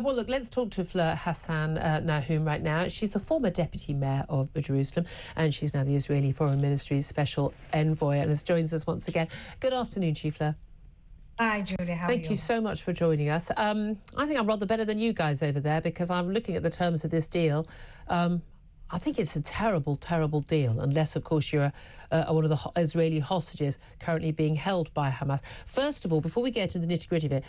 Well, look, let's talk to Fleur Hassan-Nahoum right now. She's the former deputy mayor of Jerusalem, and she's now the Israeli Foreign Ministry's special envoy, and has joins us once again. Good afternoon, Chief Fleur. Hi, Julia. How are you? Thank you so much for joining us. I think I'm rather better than you guys over there, because I'm looking at the terms of this deal. I think it's a terrible, terrible deal, unless, of course, you're one of the Israeli hostages currently being held by Hamas. First of all, before we get into the nitty-gritty of it,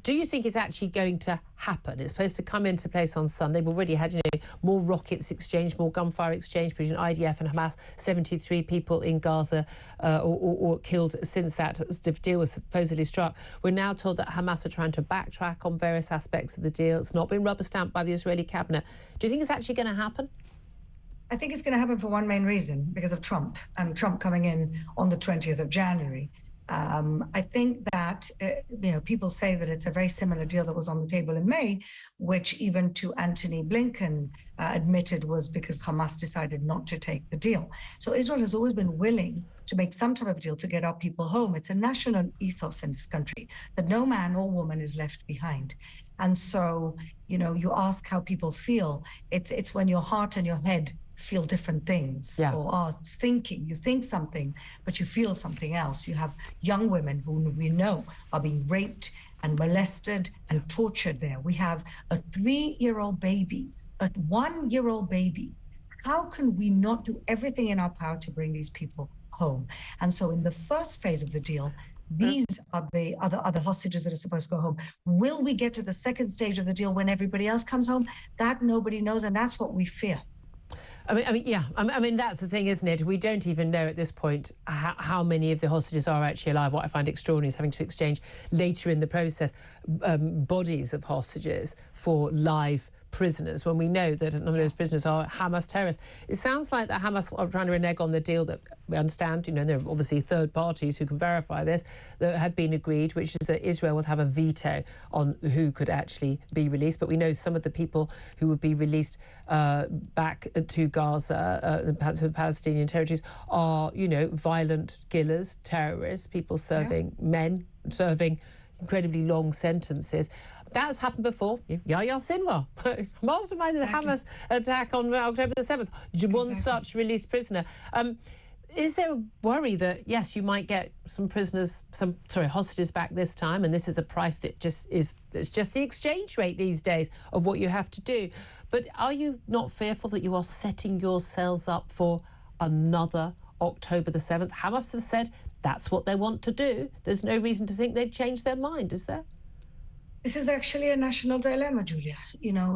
do you think it's actually going to happen? It's supposed to come into place on Sunday. We've already had, more rockets exchanged, more gunfire exchange between IDF and Hamas. 73 people in Gaza or killed since that deal was supposedly struck. We're now told that Hamas are trying to backtrack on various aspects of the deal. It's not been rubber-stamped by the Israeli cabinet. Do you think it's actually going to happen? I think it's going to happen for one main reason, because of Trump, and Trump coming in on the 20th of January. I think that, people say that it's a very similar deal that was on the table in May, which even to Antony Blinken admitted was because Hamas decided not to take the deal. So Israel has always been willing to make some type of deal to get our people home. It's a national ethos in this country that no man or woman is left behind. And so, you ask how people feel. It's when your heart and your head feel different things, or are thinking. You think something, but you feel something else. You have young women who we know are being raped and molested and tortured there. We have a 3-year-old baby, a 1-year-old baby. How can we not do everything in our power to bring these people home? And so in the first phase of the deal, these are the other hostages that are supposed to go home. Will we get to the second stage of the deal when everybody else comes home? That nobody knows, and that's what we fear. I mean, that's the thing, isn't it? We don't even know at this point how many of the hostages are actually alive. What I find extraordinary is having to exchange later in the process bodies of hostages for live prisoners, when we know that a number of those prisoners are Hamas terrorists. It sounds like that Hamas are trying to renege on the deal that we understand, there are obviously third parties who can verify this, that had been agreed, which is that Israel would have a veto on who could actually be released. But we know some of the people who would be released back to Gaza, to the Palestinian territories, are, violent killers, terrorists, people men serving incredibly long sentences. That's happened before. Yahya Sinwar, mastermind of the Hamas attack on October the 7th, one such released prisoner. Is there a worry that, yes, you might get some hostages back this time, and this is a price that it's just the exchange rate these days of what you have to do. But are you not fearful that you are setting yourselves up for another October the 7th? Hamas have said that's what they want to do. There's no reason to think they've changed their mind, is there? This is actually a national dilemma, Julia.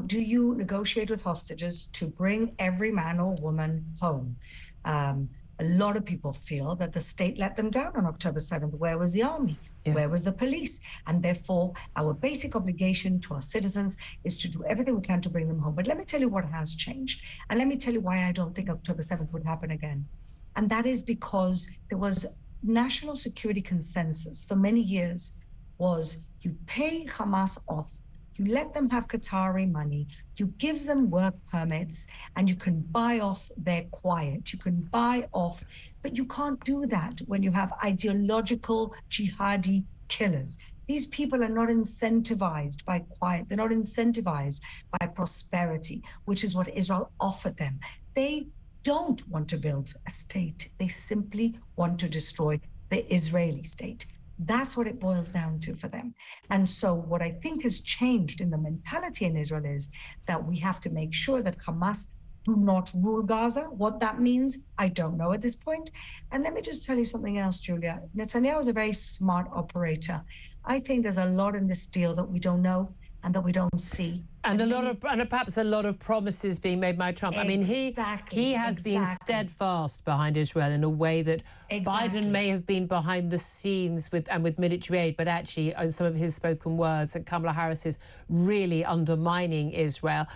Do you negotiate with hostages to bring every man or woman home? A lot of people feel that the state let them down on October 7th. Where was the army? Where was the police? And therefore, our basic obligation to our citizens is to do everything we can to bring them home. But let me tell you what has changed. And let me tell you why I don't think October 7th would happen again. And that is because there was national security consensus for many years was you pay Hamas off, you let them have Qatari money, you give them work permits, and you can buy off their quiet. You can buy off, but you can't do that when you have ideological jihadi killers. These people are not incentivized by quiet. They're not incentivized by prosperity, which is what Israel offered them. They don't want to build a state. They simply want to destroy the Israeli state. That's what it boils down to for them. And so what I think has changed in the mentality in Israel is that we have to make sure that Hamas do not rule Gaza. What that means, I don't know at this point. And let me just tell you something else, Julia. Netanyahu is a very smart operator. I think there's a lot in this deal that we don't know and that we don't see. And perhaps a lot of promises being made by Trump. I mean, he has been steadfast behind Israel in a way that Biden may have been behind the scenes with military aid, but actually some of his spoken words and Kamala Harris is really undermining Israel.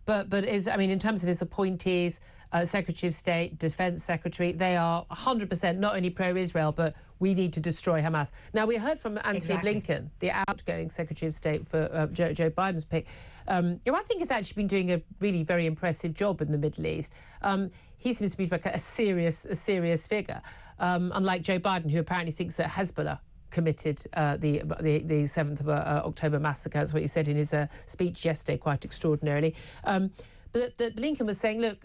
But in terms of his appointees, Secretary of State, Defense Secretary, they are 100% not only pro-Israel, but we need to destroy Hamas. Now, we heard from Antony Blinken, the outgoing Secretary of State for Joe Biden's pick, who I think has actually been doing a really very impressive job in the Middle East. He seems to be like a serious figure, unlike Joe Biden, who apparently thinks that Hezbollah committed the 7th of October massacre. That's what he said in his speech yesterday, quite extraordinarily. But Blinken was saying, look,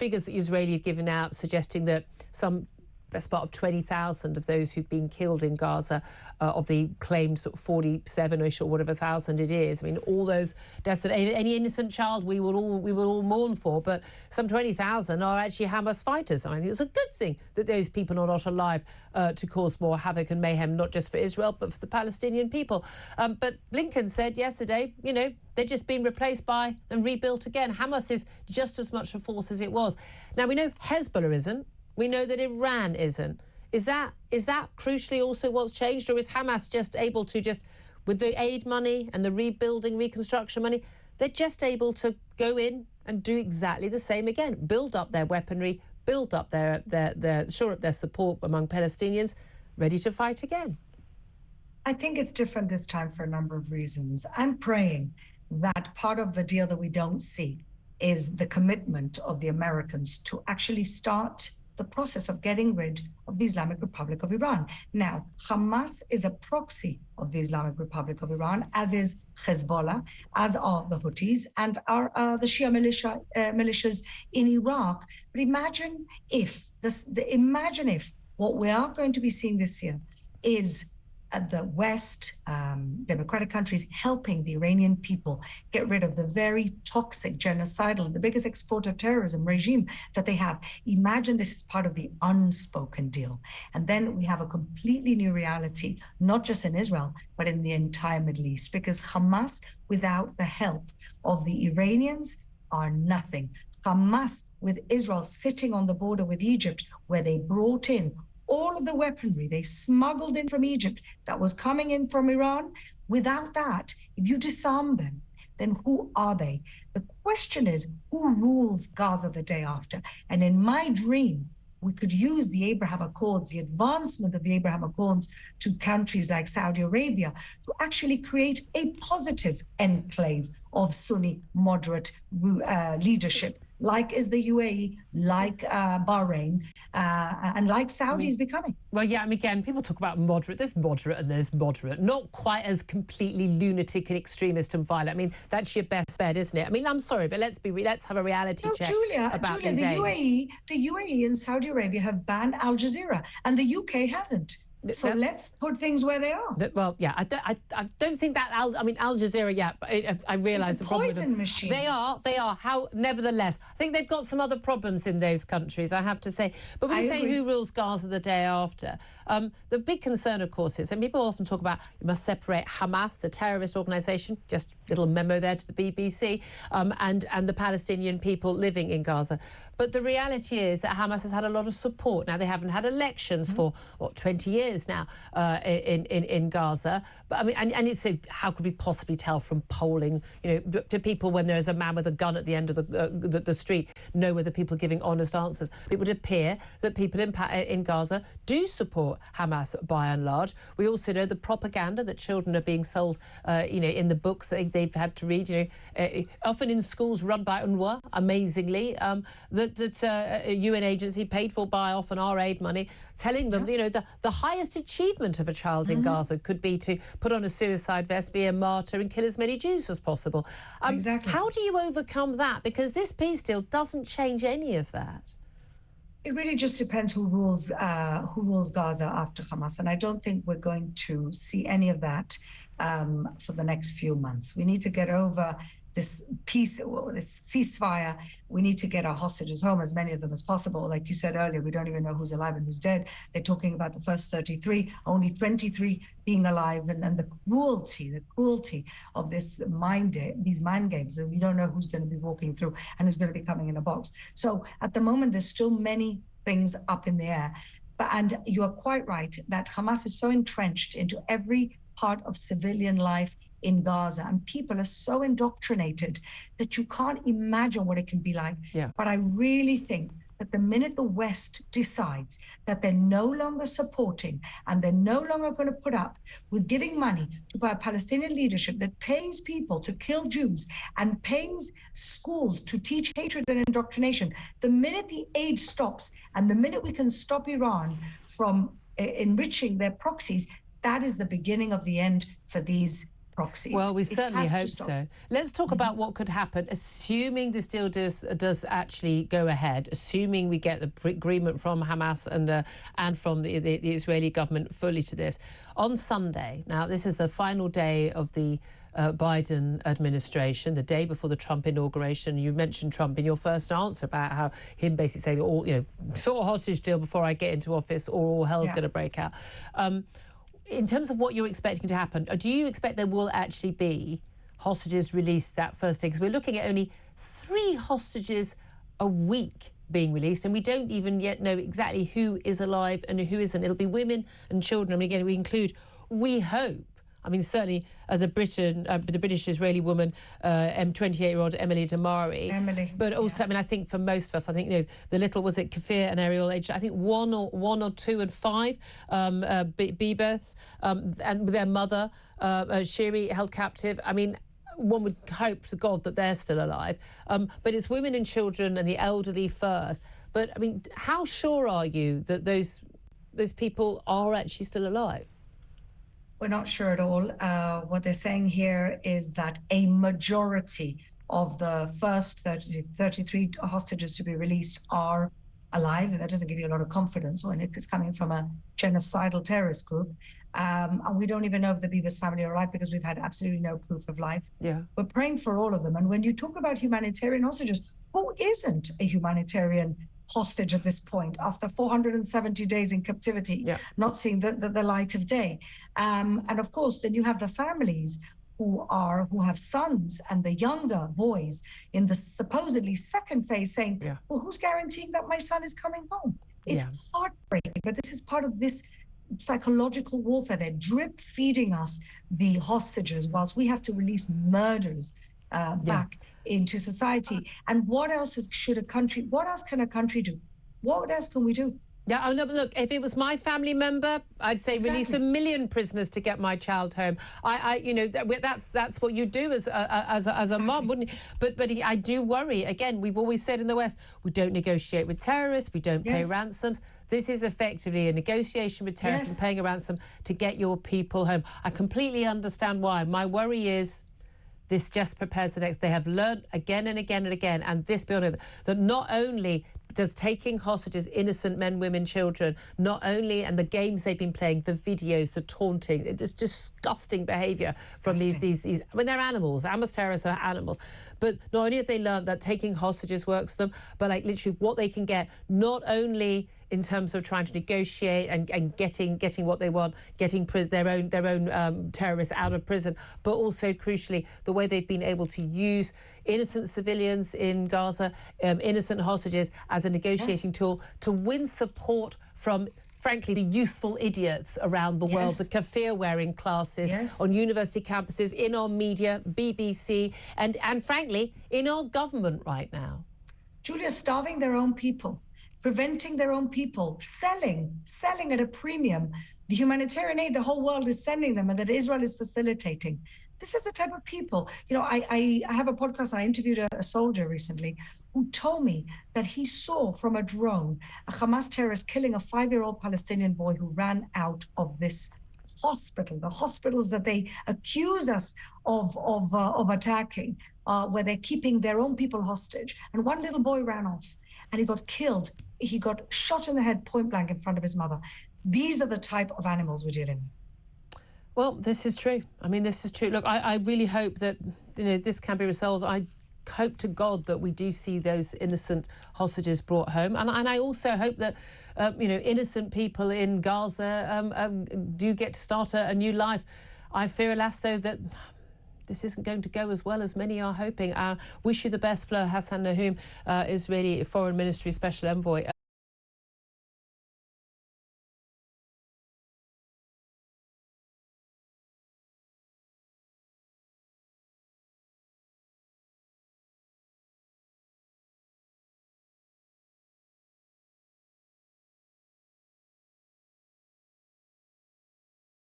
figures that Israeli have given out suggesting that some best part of 20,000 of those who've been killed in Gaza, of the claimed sort of 47-ish or whatever thousand it is. I mean, all those deaths of any innocent child we will all mourn for, but some 20,000 are actually Hamas fighters. I think it's a good thing that those people are not alive to cause more havoc and mayhem, not just for Israel, but for the Palestinian people. But Blinken said yesterday, they're just being replaced by and rebuilt again. Hamas is just as much a force as it was. Now, we know Hezbollah isn't. We know that Iran isn't. Is that crucially also what's changed, or is Hamas just able to with the aid money and the rebuilding, reconstruction money, they're just able to go in and do exactly the same again, build up their weaponry, build up shore up their support among Palestinians, ready to fight again? I think it's different this time for a number of reasons. I'm praying that part of the deal that we don't see is the commitment of the Americans to actually start the process of getting rid of the Islamic Republic of Iran. Now, Hamas is a proxy of the Islamic Republic of Iran, as is Hezbollah, as are the Houthis, and are the Shia militias in Iraq. But imagine if what we are going to be seeing this year is the West, democratic countries helping the Iranian people get rid of the very toxic, genocidal, the biggest exporter of terrorism regime that they have. Imagine this is part of the unspoken deal. And then we have a completely new reality, not just in Israel, but in the entire Middle East, because Hamas, without the help of the Iranians, are nothing. Hamas, with Israel sitting on the border with Egypt, where they brought in all of the weaponry they smuggled in from Egypt that was coming in from Iran, without that, if you disarm them, then who are they? The question is, who rules Gaza the day after? And in my dream, we could use the Abraham Accords, the advancement of the Abraham Accords to countries like Saudi Arabia to actually create a positive enclave of Sunni moderate leadership, like is the UAE, like Bahrain, and like Saudi is becoming. Well, yeah, again, people talk about moderate. There's moderate and there's moderate. Not quite as completely lunatic and extremist and violent. That's your best bet, isn't it? I'm sorry, but let's have a reality check about these aims. The UAE and Saudi Arabia have banned Al Jazeera, and the UK hasn't. So let's put things where they are. Well, yeah, I don't think that Al Jazeera. Yeah, I realise the problem. It's a poison machine. They are. Nevertheless, I think they've got some other problems in those countries, I have to say. But when you say who rules Gaza the day after, the big concern, of course, is, and people often talk about, you must separate Hamas, the terrorist organisation, just a little memo there to the BBC, and the Palestinian people living in Gaza. But the reality is that Hamas has had a lot of support. Now, they haven't had elections for 20 years now in Gaza. But and it's how could we possibly tell from polling, to people when there is a man with a gun at the end of the street, know whether people are giving honest answers. It would appear that people in Gaza do support Hamas by and large. We also know the propaganda that children are being sold, in the books that they've had to read, often in schools run by UNRWA, amazingly, that a UN agency paid for by often our aid money, telling them, the highest achievement of a child in Gaza could be to put on a suicide vest, be a martyr and kill as many Jews as possible. Exactly. How do you overcome that? Because this peace deal doesn't change any of that. It really just depends who rules Gaza after Hamas. And I don't think we're going to see any of that for the next few months. We need to get over this ceasefire. We need to get our hostages home, as many of them as possible. Like you said earlier, we don't even know who's alive and who's dead. They're talking about the first 33, only 23 being alive, and the cruelty of these mind games. And we don't know who's going to be walking through and who's going to be coming in a box. So at the moment, there's still many things up in the air. And you are quite right that Hamas is so entrenched into every part of civilian life in Gaza, and people are so indoctrinated that you can't imagine what it can be like. Yeah. But I really think that the minute the West decides that they're no longer supporting and they're no longer going to put up with giving money to a Palestinian leadership that pays people to kill Jews and pays schools to teach hatred and indoctrination, the minute the aid stops and the minute we can stop Iran from enriching their proxies, that is the beginning of the end for these proxies. Well, we certainly hope so. Let's talk about what could happen, assuming this deal does actually go ahead, assuming we get the agreement from Hamas and from the Israeli government fully to this. On Sunday, now this is the final day of the Biden administration, the day before the Trump inauguration. You mentioned Trump in your first answer about how him basically saying, sort of hostage deal before I get into office or all hell's going to break out. In terms of what you're expecting to happen, do you expect there will actually be hostages released that first day? Because we're looking at only 3 hostages a week being released, and we don't even yet know exactly who is alive and who isn't. It'll be women and children. I mean, again, we include, we hope, I mean, certainly as a the British-Israeli woman, 28-year-old Emily Damari. But also, I mean, I think for most of us, I think, the little, was it Kafir and Ariel, aged, I think 1 or 2 and 5 Bebas, and with their mother, Shiri, held captive. I mean, one would hope to God that they're still alive. But it's women and children and the elderly first. But, I mean, how sure are you that those people are actually still alive? We're not sure at all. What they're saying here is that a majority of the first 33 hostages to be released are alive. And that doesn't give you a lot of confidence when it's coming from a genocidal terrorist group. And we don't even know if the Bebas family are alive because we've had absolutely no proof of life. Yeah. We're praying for all of them. And when you talk about humanitarian hostages, who isn't a humanitarian hostage at this point after 470 days in captivity, not seeing the light of day? And of course, then you have the families who have sons and the younger boys in the supposedly second phase saying, well, who's guaranteeing that my son is coming home? It's heartbreaking, but this is part of this psychological warfare. They're drip feeding us the hostages whilst we have to release murders back into society. And what else what else can a country do? What else can we do? Yeah, look, if it was my family member, I'd say release 1 million prisoners to get my child home. That's what you do as a mom, wouldn't you? But I do worry. Again, we've always said in the West, we don't negotiate with terrorists, we don't pay ransoms. This is effectively a negotiation with terrorists and paying a ransom to get your people home. I completely understand why. My worry is this just prepares the next. They have learned again and again and again, and this building, that not only does taking hostages innocent men, women, children, not only, and the games they've been playing, the videos, the taunting, it's disgusting behaviour from these. I mean, they're animals. Hamas terrorists are animals. But not only have they learned that taking hostages works for them, but like literally what they can get, not only in terms of trying to negotiate and getting what they want, getting their own terrorists out of prison, but also crucially the way they've been able to use innocent civilians in Gaza, innocent hostages as a negotiating tool to win support from, frankly, the useful idiots around the world, the kafir-wearing classes on university campuses, in our media, BBC, and frankly, in our government right now. Julia, starving their own people, preventing their own people, selling at a premium the humanitarian aid the whole world is sending them and that Israel is facilitating. This is the type of people. I have a podcast, and I interviewed a soldier recently who told me that he saw from a drone a Hamas terrorist killing a 5-year-old Palestinian boy who ran out of this hospital, the hospitals that they accuse us of attacking, where they're keeping their own people hostage. And one little boy ran off and he got killed. He got shot in the head point blank in front of his mother. These are the type of animals we're dealing with. Well, this is true. I mean, this is true. Look, I really hope that this can be resolved. I hope to God that we do see those innocent hostages brought home, and I also hope that innocent people in Gaza do get to start a new life. I fear, alas, though, that this isn't going to go as well as many are hoping. Wish you the best, Fleur Hassan-Nahoum, Israeli Foreign Ministry Special Envoy.